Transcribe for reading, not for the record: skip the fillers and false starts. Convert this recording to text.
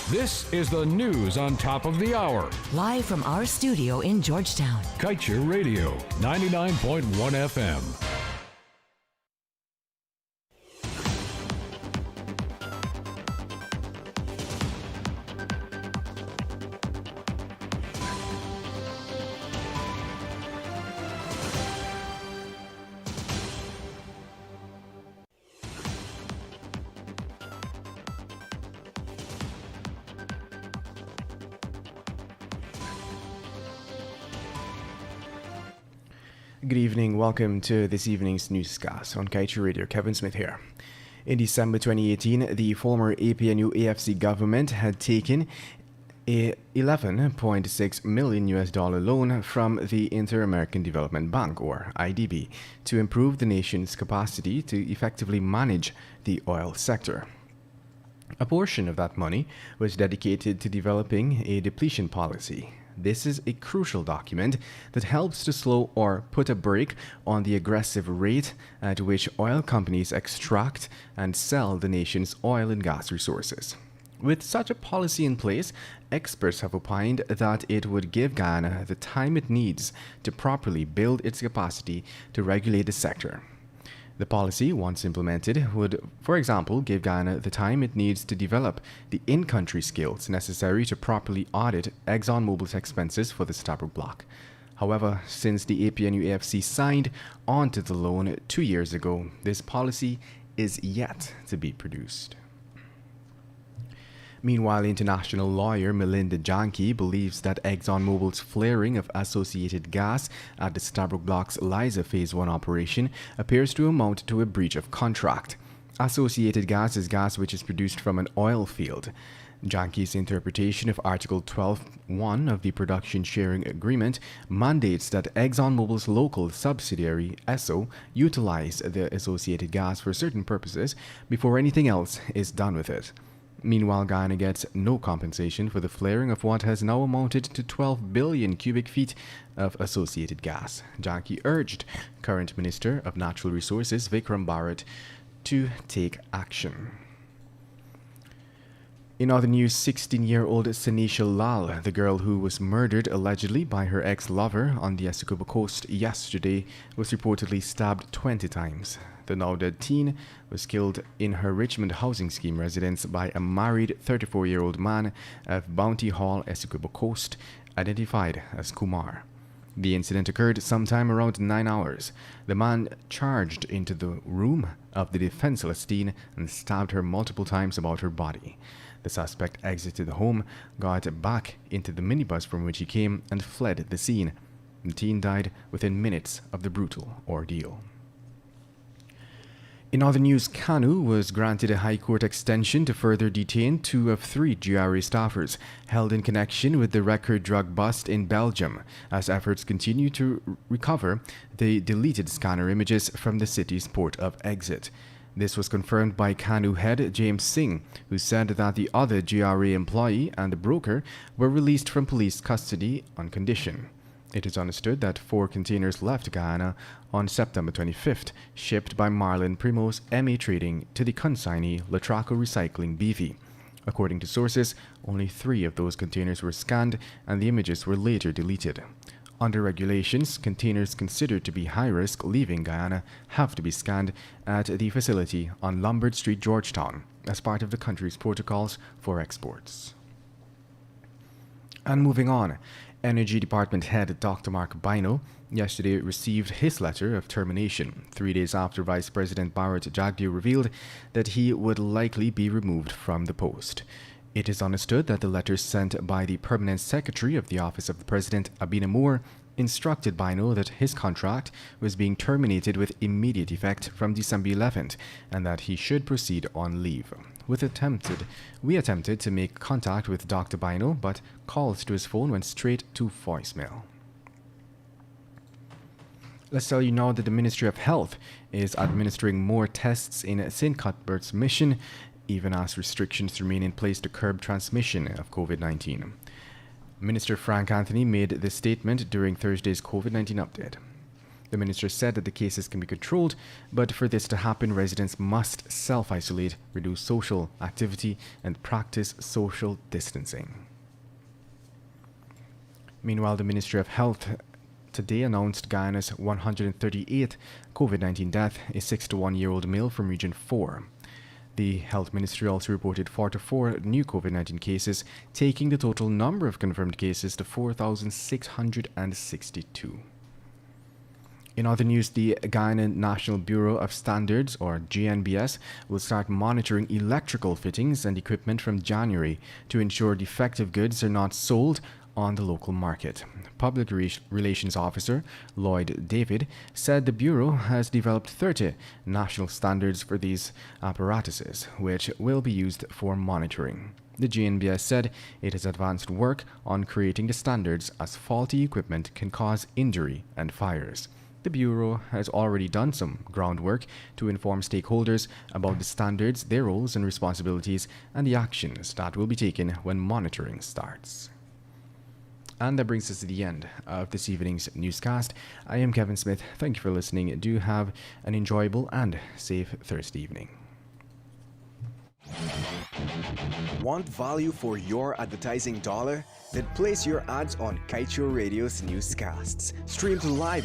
This is the news on top of the hour. Live from our studio in Georgetown. Kaieteur Radio, 99.1 FM. Good evening. Welcome to this evening's Newscast on Kaieteur Radio. Kevin Smith here. In December 2018, the former APNU AFC government had taken a $11.6 million loan from the Inter-American Development Bank, or IDB, to improve the nation's capacity to effectively manage the oil sector. A portion of that money was dedicated to developing a depletion policy. This is a crucial document that helps to slow or put a brake on the aggressive rate at which oil companies extract and sell the nation's oil and gas resources. With such a policy in place, experts have opined that it would give Guyana the time it needs to properly build its capacity to regulate the sector. The policy, once implemented, would, for example, give Guyana the time it needs to develop the in-country skills necessary to properly audit ExxonMobil's expenses for the Stabroek Block. However, since the APNU AFC signed onto the loan 2 years ago, this policy is yet to be produced. Meanwhile, international lawyer Melinda Janke believes that ExxonMobil's flaring of associated gas at the Stabroek Block's Liza Phase 1 operation appears to amount to a breach of contract. Associated gas is gas which is produced from an oil field. Janke's interpretation of Article 12.1 of the Production Sharing Agreement mandates that ExxonMobil's local subsidiary, ESSO, utilize the associated gas for certain purposes before anything else is done with it. Meanwhile, Guyana gets no compensation for the flaring of what has now amounted to 12 billion cubic feet of associated gas. Janke urged current Minister of Natural Resources Vikram Bharat to take action. In other news, 16-year-old Sanisha Lal, the girl who was murdered allegedly by her ex-lover on the Essequibo coast yesterday, was reportedly stabbed 20 times. The now-dead teen was killed in her Richmond housing scheme residence by a married 34-year-old man of Bounty Hall, Essequibo Coast, identified as Kumar. The incident occurred sometime around 9 hours. The man charged into the room of the defenseless teen and stabbed her multiple times about her body. The suspect exited the home, got back into the minibus from which he came, and fled the scene. The teen died within minutes of the brutal ordeal. In other news, KANU was granted a High Court extension to further detain 2 of 3 GRA staffers held in connection with the record drug bust in Belgium, as efforts continue to recover the deleted scanner images from the city's port of exit. This was confirmed by KANU head James Singh, who said that the other GRA employee and the broker were released from police custody on condition. It is understood that 4 containers left Guyana on September 25th, shipped by Marlin Primos MA Trading to the consignee Latraco Recycling BV. According to sources, only 3 of those containers were scanned and the images were later deleted. Under regulations, containers considered to be high risk leaving Guyana have to be scanned at the facility on Lombard Street, Georgetown, as part of the country's protocols for exports. And moving on, Energy Department head Dr. Mark Bino yesterday received his letter of termination, 3 days after Vice President Bharat Jagdeo revealed that he would likely be removed from the post. It is understood that the letter sent by the Permanent Secretary of the Office of the President, Abina Moore, instructed Bino that his contract was being terminated with immediate effect from December 11th and that he should proceed on leave. We attempted to make contact with Dr. Bino, but calls to his phone went straight to voicemail. Let's tell you now that the Ministry of Health is administering more tests in St. Cuthbert's Mission, even as restrictions remain in place to curb transmission of COVID-19. Minister Frank Anthony made this statement during Thursday's COVID-19 update. The minister said that the cases can be controlled, but for this to happen, residents must self-isolate, reduce social activity, and practice social distancing. Meanwhile, the Ministry of Health today announced Guyana's 138th COVID-19 death, a 61-year-old male from Region 4. The Health Ministry also reported 44 new COVID-19 cases, taking the total number of confirmed cases to 4,662. In other news, the Guyana National Bureau of Standards, or GNBS, will start monitoring electrical fittings and equipment from January to ensure defective goods are not sold on the local market. Public Relations Officer Lloyd David said the Bureau has developed 30 national standards for these apparatuses, which will be used for monitoring. The GNBS said it has advanced work on creating the standards as faulty equipment can cause injury and fires. The Bureau has already done some groundwork to inform stakeholders about the standards, their roles and responsibilities, and the actions that will be taken when monitoring starts. And that brings us to the end of this evening's newscast. I am Kevin Smith. Thank you for listening. Do have an enjoyable and safe Thursday evening. Want value for your advertising dollar? Then place your ads on Kaieteur Radio's newscasts. Streamed live